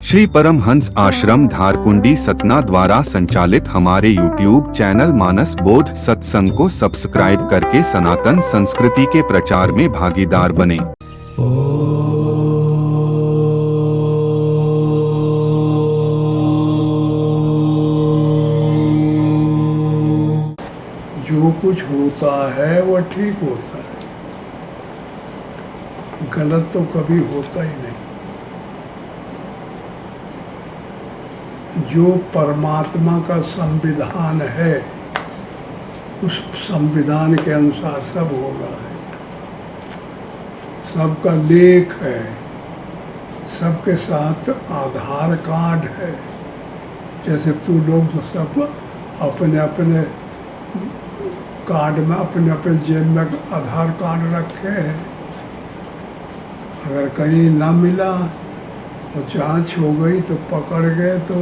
श्री परमहंस आश्रम धारकुंडी सतना द्वारा संचालित हमारे YouTube चैनल मानस बोध सत्संग को सब्सक्राइब करके सनातन संस्कृति के प्रचार में भागीदार बने। जो कुछ होता है वह ठीक होता है, गलत तो कभी होता ही नहीं। जो परमात्मा का संविधान है उस संविधान के अनुसार सब हो रहा है, सबका लेख है, सबके साथ आधार कार्ड है। जैसे तू लोग तो सब अपने अपने कार्ड में अपने अपने जेब में आधार कार्ड रखे हैं। अगर कहीं ना मिला और जांच हो गई तो पकड़ गए तो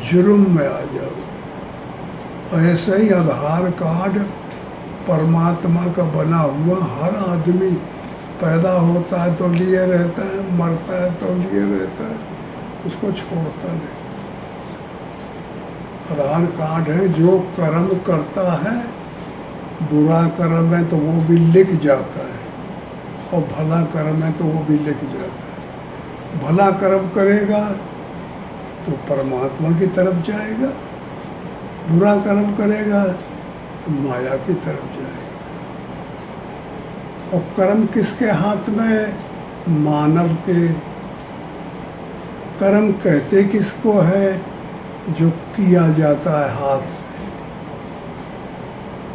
जुर्म में आ जाओगे। ऐसे ही आधार कार्ड परमात्मा का बना हुआ, हर आदमी पैदा होता है तो लिए रहता है, मरता है तो लिए रहता है, उसको छोड़ता नहीं। आधार कार्ड है, जो कर्म करता है, बुरा कर्म है तो वो भी लिख जाता है और भला कर्म है तो वो भी लिख जाता है। भला कर्म करेगा तो परमात्मा की तरफ जाएगा, बुरा कर्म करेगा तो माया की तरफ जाएगा। और कर्म किसके हाथ में? मानव के। कर्म कहते किसको है? जो किया जाता है हाथ से,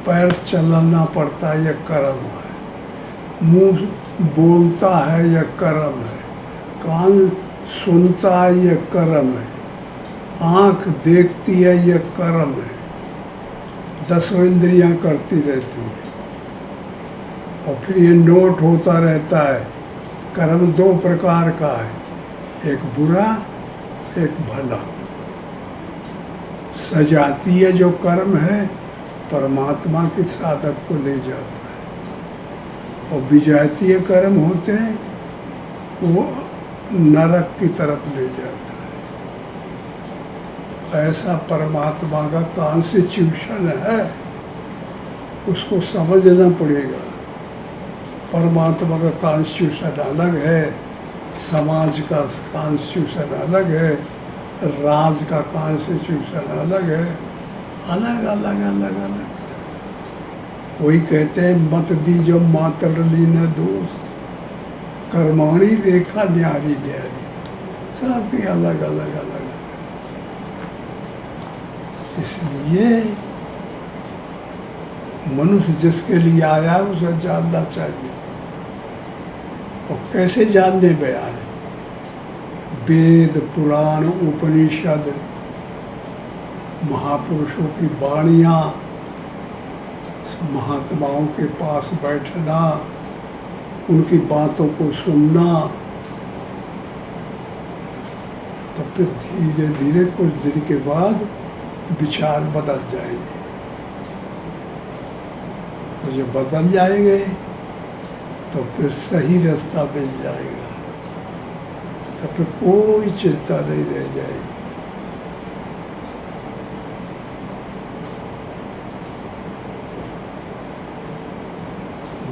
पैर चलाना पड़ता है, यह कर्म है। मुंह बोलता है, यह कर्म है। कान सुनता है, यह कर्म है। आँख देखती है, यह कर्म है। 10 इंद्रियां करती रहती हैं और फिर ये नोट होता रहता है। कर्म 2 प्रकार का है, एक बुरा एक भला। सजाती है जो कर्म है, परमात्मा के साधक को ले जाता है। और विजातीय कर्म होते हैं, वो नरक की तरफ ले जाता है। ऐसा परमात्मा का कॉन्स्टिट्यूशन है, उसको समझना पड़ेगा। परमात्मा का कॉन्स्टिट्यूशन अलग है, समाज का कॉन्स्टिट्यूशन अलग है, राज का कॉन्स्टिट्यूशन अलग है। अलग अलग अलग अलग से वही कहते हैं, मत दीजो मातरली न दोष, कर्माणी रेखा न्यारी न्यारी। सबकी अलग अलग अलग अलग। इसलिए मनुष्य जिसके लिए आया है उसे जानना चाहिए। और कैसे जानने में आए? वेद, पुराण, उपनिषद, महापुरुषों की वाणियाँ, महात्माओं के पास बैठना, उनकी बातों को सुनना, तो फिर धीरे धीरे कुछ दिन के बाद विचार बदल जाएंगे। और जब बदल जाएंगे तो फिर सही रास्ता मिल जाएगा, तो फिर कोई चिंता नहीं रह जाएगी।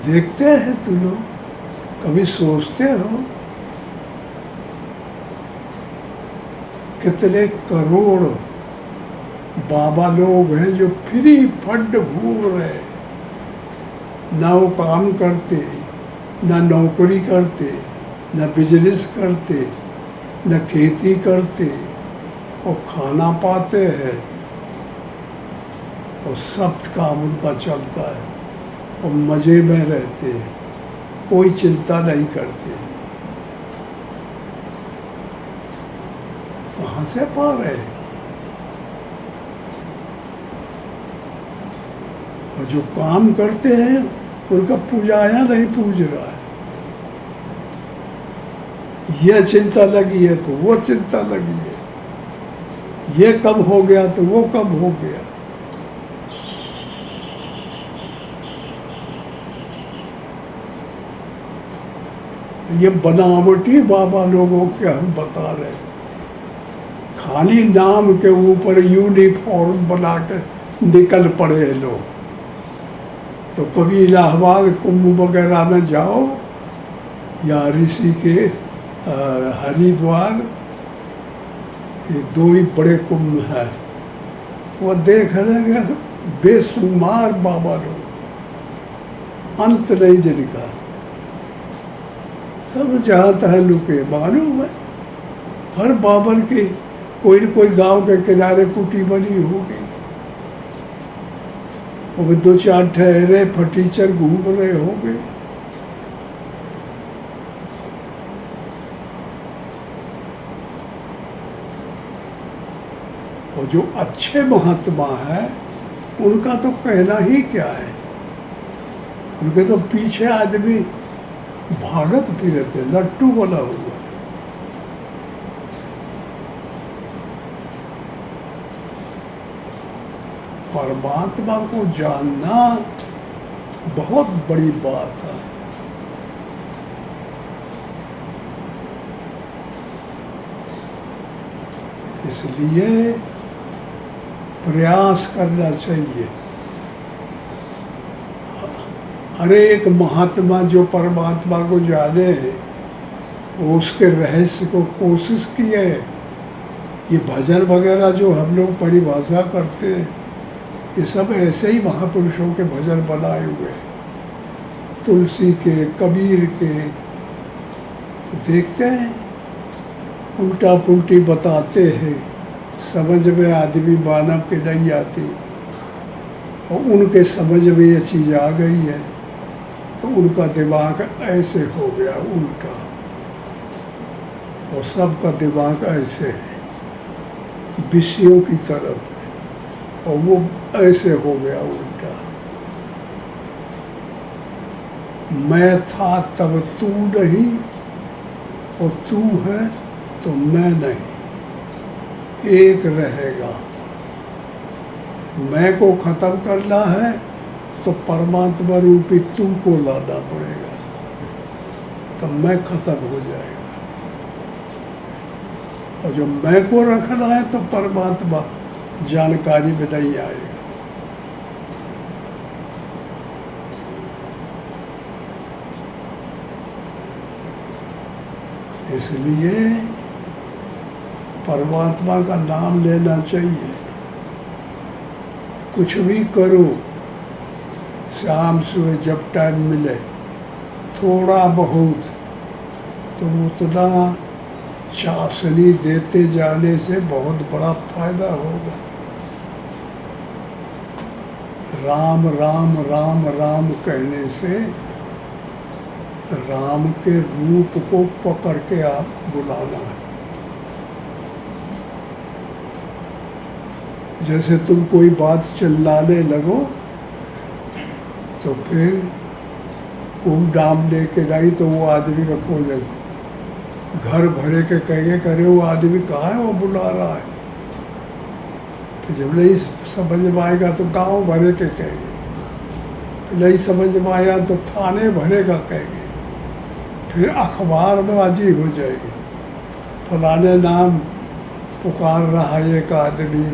देखते हैं तुम लोग, कभी सोचते हो कितने करोड़ बाबा लोग हैं जो फ्री फंड घूम रहे, ना वो काम करते, ना नौकरी करते, ना बिजनेस करते, ना खेती करते, और खाना पाते हैं और सब काम उनका चलता है और मज़े में रहते हैं, कोई चिंता नहीं करते। कहाँ से पा रहे हैं? और जो काम करते हैं उनका पूजाया नहीं पूज रहा है। यह चिंता लगी है तो वो चिंता लगी है, ये कब हो गया तो वो कब हो गया। ये बनावटी बाबा लोगों के हम बता रहे हैं। खाली नाम के ऊपर यूनिफॉर्म बना के निकल पड़े हैं लोग। तो कभी इलाहाबाद कुंभ वगैरह में जाओ या ऋषिकेश, हरिद्वार, ये दो ही बड़े कुंभ हैं, वो देख लेंगे बेशुमार बाबा लोग, अंत नहीं जिनका, सब जहाँ तहाँ लुके। मालूम है हर बाबर की कोई न कोई गांव के किनारे कुटी बनी होगी, वो दो चार ठहरे फटीचर घूम रहे होंगे। और जो अच्छे महात्मा है उनका तो कहना ही क्या है, उनके तो पीछे आदमी भागत फिरते, लट्टू बना हुआ है। परमात्मा को जानना बहुत बड़ी बात है। इसलिए प्रयास करना चाहिए। हर एक महात्मा जो परमात्मा को जाने हैं वो उसके रहस्य को कोशिश किए है। ये भजन वगैरह जो हम लोग परिभाषा करते हैं, ये सब ऐसे ही महापुरुषों के भजन बनाए हुए हैं, तुलसी के, कबीर के। तो देखते हैं उल्टा पुल्टी बताते हैं, समझ में आदमी मानव के नहीं आती, और उनके समझ में ये चीज़ आ गई है तो उनका दिमाग ऐसे हो गया उल्टा, और सबका दिमाग ऐसे है विषयों की तरफ है, और वो ऐसे हो गया उल्टा। मैं था तब तू नहीं, और तू है तो मैं नहीं, एक रहेगा। मैं को खत्म करना है तो परमात्मा रूपी तू को लाना पड़ेगा, तब मैं खत्म हो जाएगा। और जो मैं को रखना है तो परमात्मा जानकारी में नहीं आएगा। इसलिए परमात्मा का नाम लेना चाहिए। कुछ भी करो, शाम सुबह जब टाइम मिले, थोड़ा बहुत तो उतना चाशनी देते जाने से बहुत बड़ा फायदा होगा। राम राम राम राम कहने से राम के रूप को पकड़ के आप बुलाना है। जैसे तुम कोई बात चिल्लाने लगो तो फिर खूब दाम लेके नहीं तो वो आदमी का खो जाए, घर भरे के कहेंगे करे वो आदमी कहाँ है, वो बुला रहा है। फिर जब नहीं समझ में आएगा तो गांव भरे के कहेंगे, फिर नहीं समझ में आया तो थाने भरे का कहेंगे, फिर अखबार में बाजी हो जाएगी, फलाने नाम पुकार रहा है एक आदमी,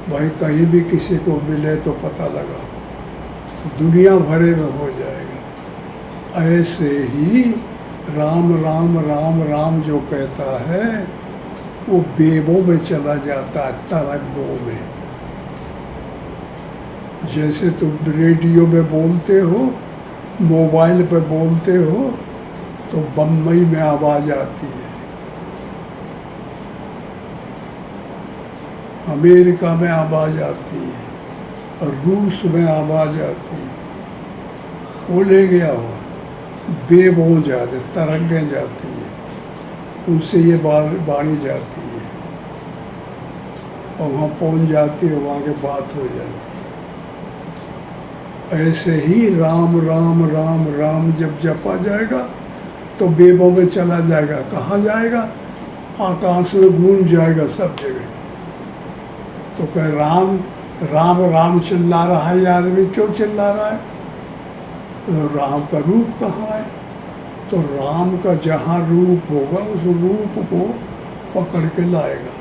भाई कहीं भी किसी को मिले तो पता लगा, तो दुनिया भरे में हो जाएगा। ऐसे ही राम राम राम राम जो कहता है वो वेवों में चला जाता है, तरंगों में। जैसे तुम रेडियो में बोलते हो, मोबाइल पे बोलते हो तो बम्बई में आवाज़ आती है, अमेरिका में आवाज़ आती है, और रूस में आवाज़ आती है। वो ले गया हुआ वेव हो जाते, तरंगें जाती है, उनसे ये बाणी जाती है और वहाँ पहुँच जाती है, वहाँ के बात हो जाती है। ऐसे ही राम राम राम राम जब जपा जाएगा तो वेवों में चला जाएगा। कहाँ जाएगा? आकाश में गूंज जाएगा सब जगह। तो कह राम राम राम चिल्ला रहा है, आदमी क्यों चिल्ला रहा है? तो राम का रूप कहाँ है? तो राम का जहाँ रूप होगा उस रूप को पकड़ के लाएगा।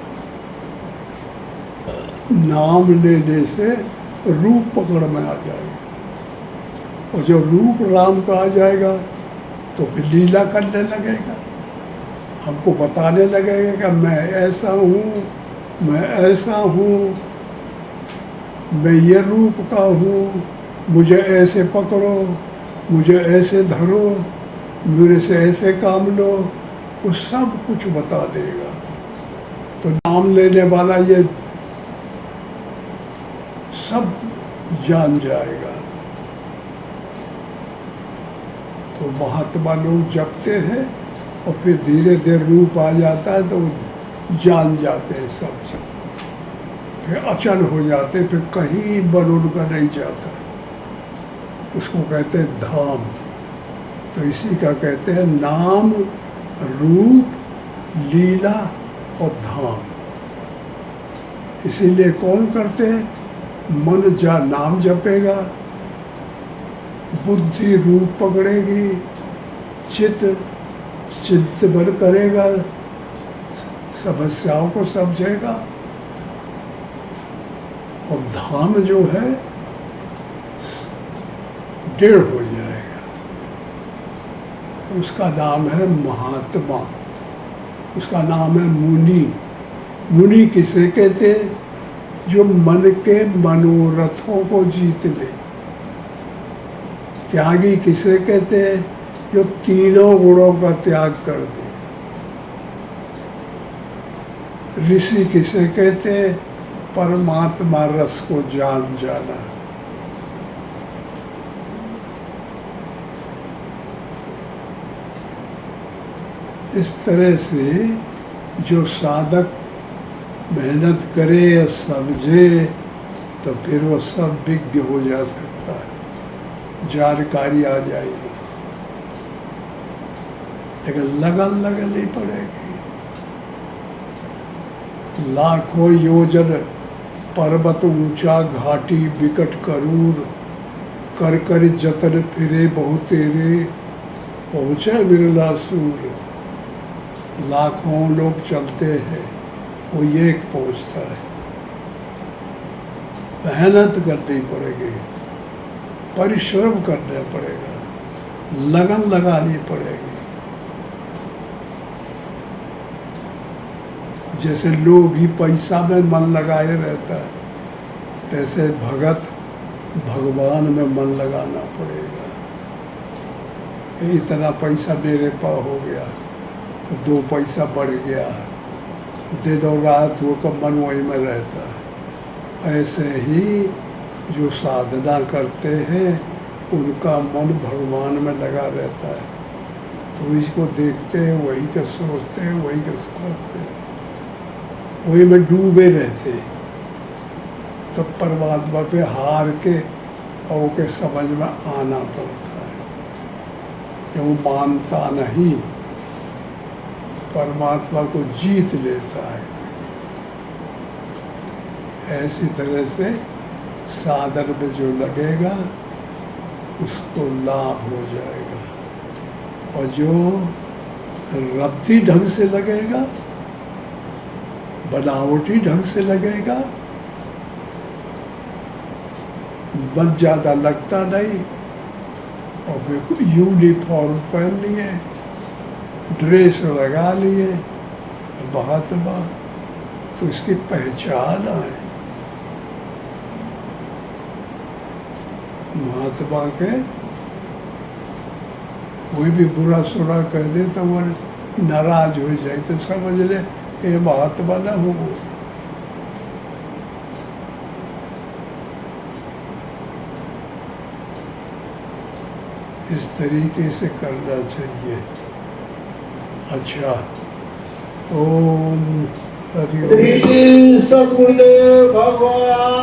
नाम लेने से रूप पकड़ में आ जाएगा, और जो रूप राम का आ जाएगा तो फिर लीला करने लगेगा, हमको बताने लगेगा कि मैं ऐसा हूँ, मैं ऐसा हूँ, मैं ये रूप का हूँ, मुझे ऐसे पकड़ो, मुझे ऐसे धरो, मेरे से ऐसे काम लो, वो सब कुछ बता देगा। तो नाम लेने वाला ये सब जान जाएगा। तो महात्मा लोग जपते हैं और फिर धीरे धीरे रूप आ जाता है तो जान जाते हैं सब चीज, फिर अचल हो जाते, फिर कहीं बन उनका नहीं जाता, उसको कहते हैं धाम। तो इसी का कहते हैं नाम, रूप, लीला और धाम। इसीलिए कौन करते हैं? मन जा नाम जपेगा, बुद्धि रूप पकड़ेगी, चित्त चिंतन करेगा, समस्याओं को समझेगा, और धाम जो है दृढ़ हो जाएगा। उसका नाम है महात्मा, उसका नाम है मुनि। मुनि किसे कहते हैं? जो मन के मनोरथों को जीत ले। त्यागी किसे कहते हैं? जो तीनों गुणों का त्याग कर दे। ऋषि किसे कहते हैं? परमात्मा रस को जान जाना। इस तरह से जो साधक मेहनत करे या समझे तो फिर वो सब विज्ञ हो जा सकता है, जानकारी आ जाएगी। लेकिन लगन लगनी पड़ेगी। लाखों योजन पर्वत ऊंचा, घाटी विकट करूर, कर कर जतन फिरे बहुत तेरे, पहुँचे बिरला सूर। लाखों लोग चलते हैं, वो एक पहुँचता है। मेहनत करनी पड़ेगी, परिश्रम करना पड़ेगा, लगन लगानी पड़ेगी। जैसे लोग ही पैसा में मन लगाए रहता है, तैसे भगत भगवान में मन लगाना पड़ेगा। इतना पैसा मेरे पास हो गया, 2 पैसा बढ़ गया, दिनों रात वो का मन वही में रहता है। ऐसे ही जो साधना करते हैं उनका मन भगवान में लगा रहता है। तो इसको देखते हैं, वही का सोचते हैं, वही का समझते हैं, वही में डूबे रहते। तो परमात्मा पे हार के और के समझ में आना पड़ता है। ये वो मानता नहीं, परमात्मा को जीत लेता है। ऐसी तरह से साधन में जो लगेगा उसको लाभ हो जाएगा, और जो रद्दी ढंग से लगेगा, बनावटी ढंग से लगेगा, बस ज़्यादा लगता नहीं, और बिल्कुल यूनिफॉर्म पहन लिए, ड्रेस लगा लिए महात्मा, तो इसकी पहचान आए। महात्मा के कोई भी बुरा सुना कह दे तो वो नाराज हो जाए, तो समझ ले ये महात्मा न हो। इस तरीके से करना चाहिए। अच्छा, ओम हरि ओम। श्री सद्गुरुदेव भगवान